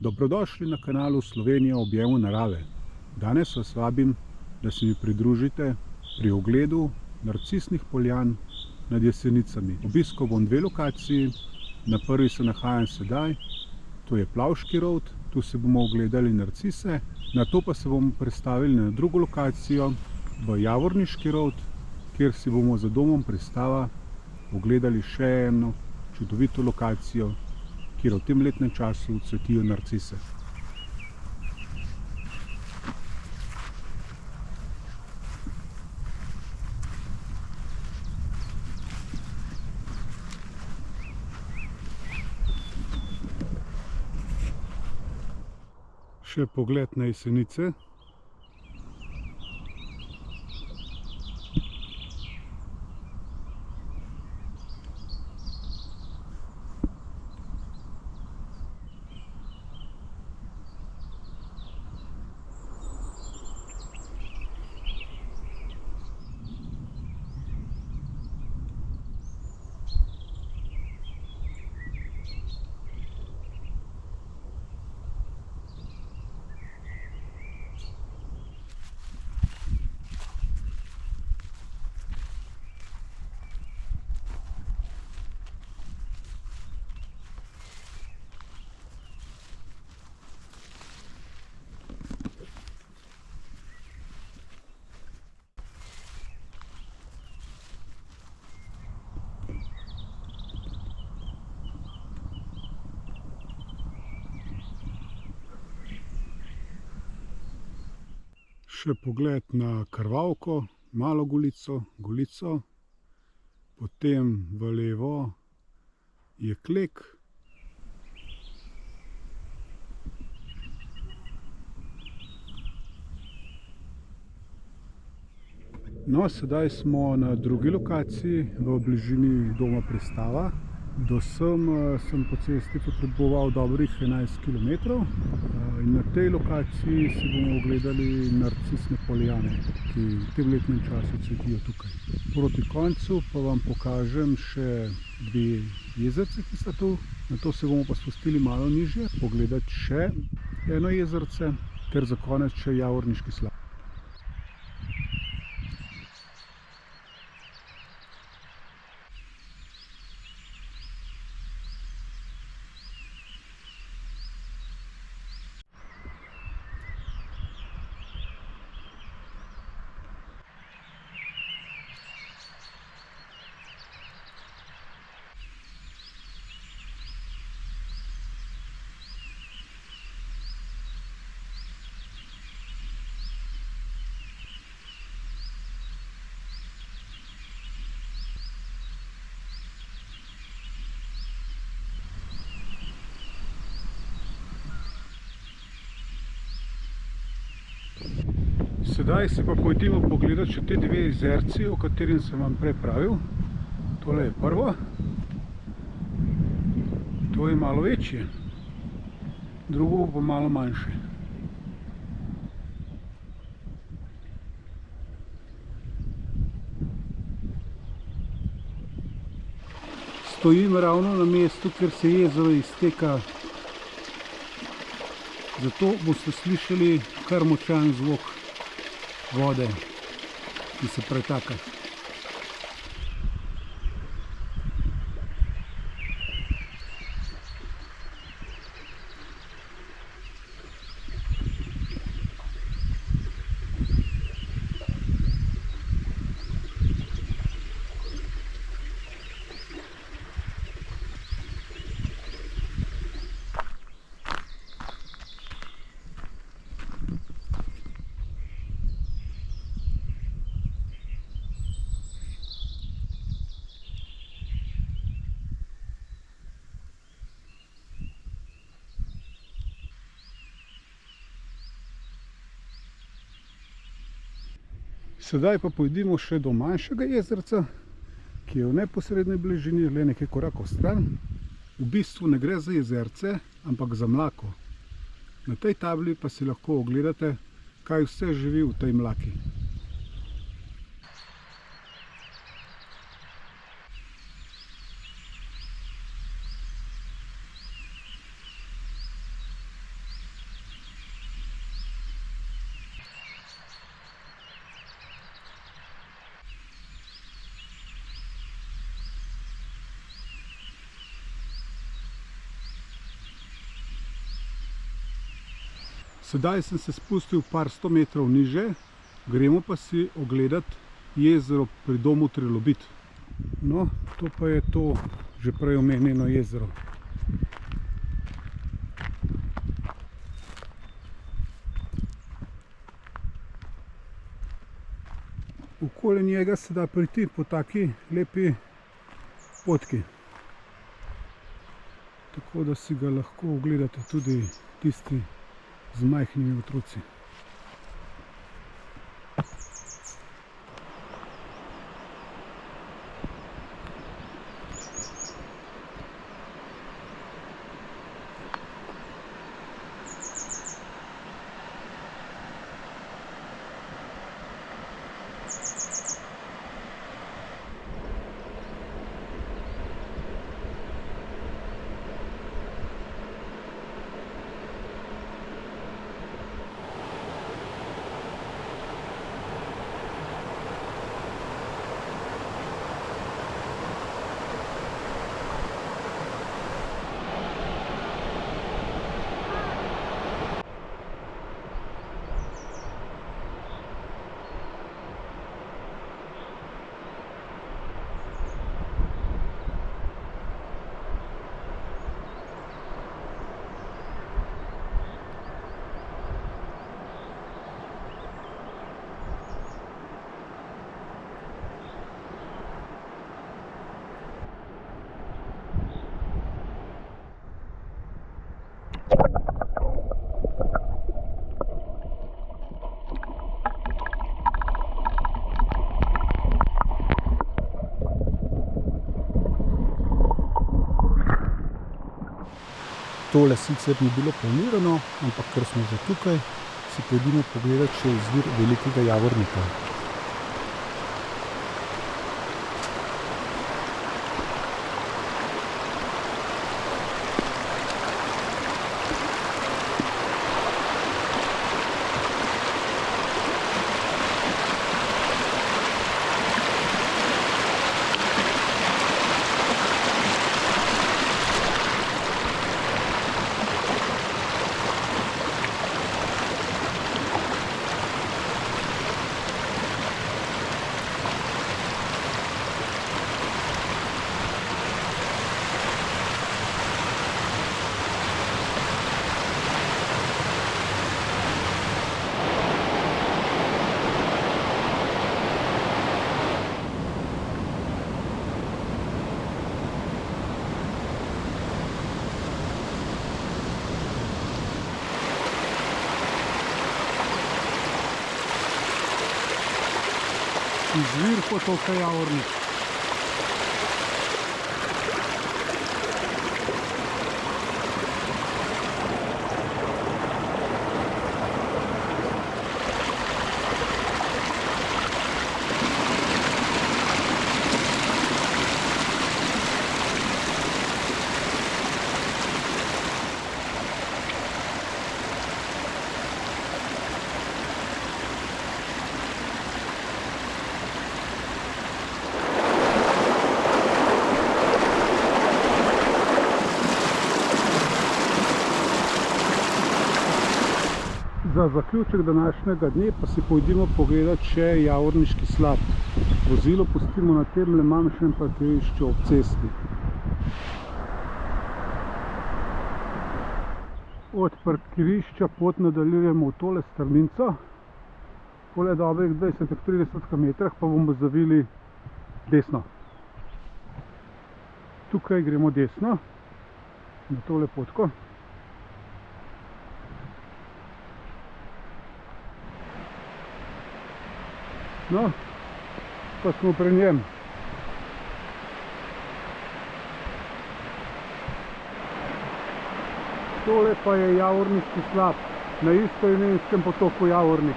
Dobrodošli na kanalu Slovenija v objemu narave. Danes vas vabim, da se mi pridružite pri ogledu narcisnih poljan nad Jesenicami. Obiskal bom dve lokaciji. Na prvi se nahajam sedaj, to je Plavški rov, tu se bomo ogledali narcise. Nato pa se bomo prestavili na drugo lokacijo, v Javorniški rov, kjer si bomo za domom pristava ogledali še eno čudovito lokacijo, kjer v tem letnem času cvetijo narcise. Še pogled na Jesenice. Še pogled na Krvavko, Malo Golico, Golico, potem v levo je Klek. No, sedaj smo na drugi lokaciji, v bližini doma Pristava. Do sem sem po cesti potreboval dobrih 11 km. In na tej lokaciji si bomo ogledali narcisne poljane, ki v tem letnem času cvetijo tukaj. Proti koncu pa vam pokažem še dve jezerce, ki sta tu. Nato se bomo pa spustili malo nižje, pogledati še eno jezerce, ter za konec še Javorniški slap. Sedaj se pa pojdimo pogledati še te dve jezerci, o katerim sem vam prej pravil. Tole je prvo. To je malo večje. Drugo pa malo manjše. Stojim ravno na mestu, kjer se jezero izteka. Zato boste slišali kar močan zvok vode, ki se pretaka. Sedaj pa pojdimo še do manjšega jezerca, ki je v neposredni bližini, le nekaj korakov stran. V bistvu ne gre za jezerce, ampak za mlako. Na tej tabli pa si lahko ogledate, kaj vse živi v tej mlaki. Sedaj sem se spustil par 100 metrov niže, gremo pa si ogledati jezero pri domu Trilobit. No, to pa je to že prej omenjeno jezero. Okoli njega se da priti po taki lepi potki. Tako da si ga lahko ogledate tudi tisti z majhnimi otroci. Tole sicer ni bilo planirano, ampak ker smo že tukaj, si pojdimo pogledati še izvir Velikega Javornika. Izvir potoka Javornik. Za zaključek današnjega dne pa si pojdimo pogledati še Javorniški slap. Vozilo pustimo na tem manjšem parkirišču ob cesti. Od parkirišča pot nadaljujemo v tole strminco. Pole dobrih 20-30 metrih pa bomo zavili desno. Tukaj gremo desno, na tole potko. No, pa smo pri njem. Tole pa je Javorniški slap, na istoimenskem potoku Javornik.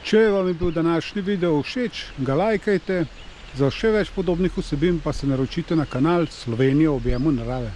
Če vam je bil današnji video všeč, ga lajkajte. Za še več podobnih vsebin pa se naročite na kanal Slovenija v objemu narave.